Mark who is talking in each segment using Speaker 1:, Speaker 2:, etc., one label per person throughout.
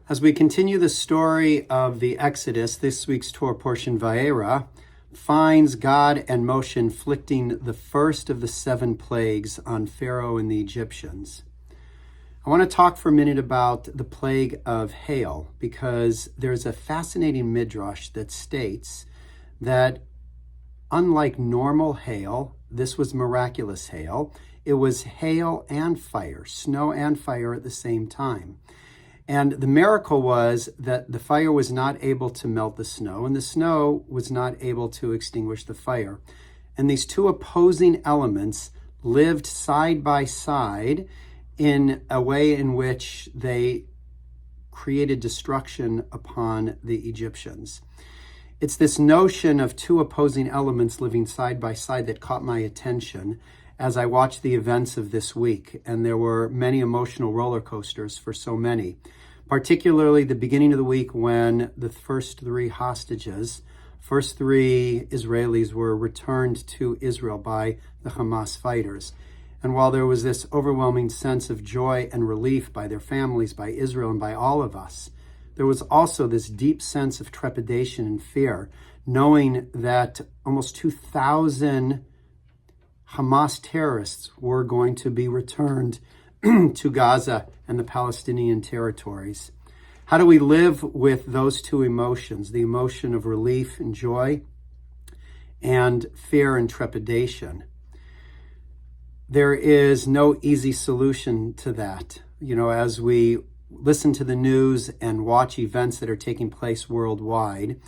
Speaker 1: As we continue the story of the Exodus, this week's Torah portion, Vayera, finds God and Moshe inflicting the first of the 7 plagues on Pharaoh and the Egyptians. I want to talk for a minute about the plague of hail, because there's a fascinating midrash that states that unlike normal hail, this was miraculous hail. It was hail and fire, snow and fire at the same time. And the miracle was that the fire was not able to melt the snow, and the snow was not able to extinguish the fire. And these two opposing elements lived side by side in a way in which they created destruction upon the Egyptians. It's this notion of two opposing elements living side by side that caught my attention as I watched the events of this week, and there were many emotional roller coasters for so many, particularly the beginning of the week when the first 3 Israelis were returned to Israel by the Hamas fighters. And while there was this overwhelming sense of joy and relief by their families, by Israel, and by all of us, there was also this deep sense of trepidation and fear, knowing that almost 2,000 Hamas terrorists were going to be returned to Gaza and the Palestinian territories. How do we live with those two emotions, the emotion of relief and joy and fear and trepidation? There is no easy solution to that. As we listen to the news and watch events that are taking place worldwide,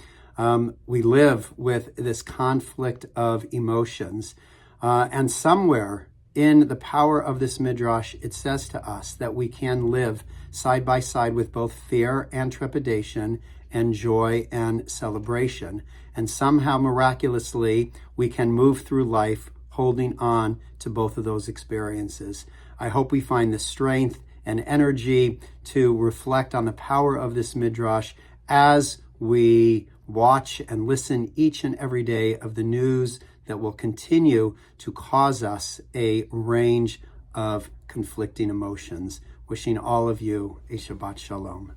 Speaker 1: we live with this conflict of emotions. And somewhere in the power of this midrash, it says to us that we can live side by side with both fear and trepidation and joy and celebration. And somehow, miraculously, we can move through life holding on to both of those experiences. I hope we find the strength and energy to reflect on the power of this midrash as we watch and listen each and every day of the news that will continue to cause us a range of conflicting emotions. Wishing all of you a Shabbat Shalom.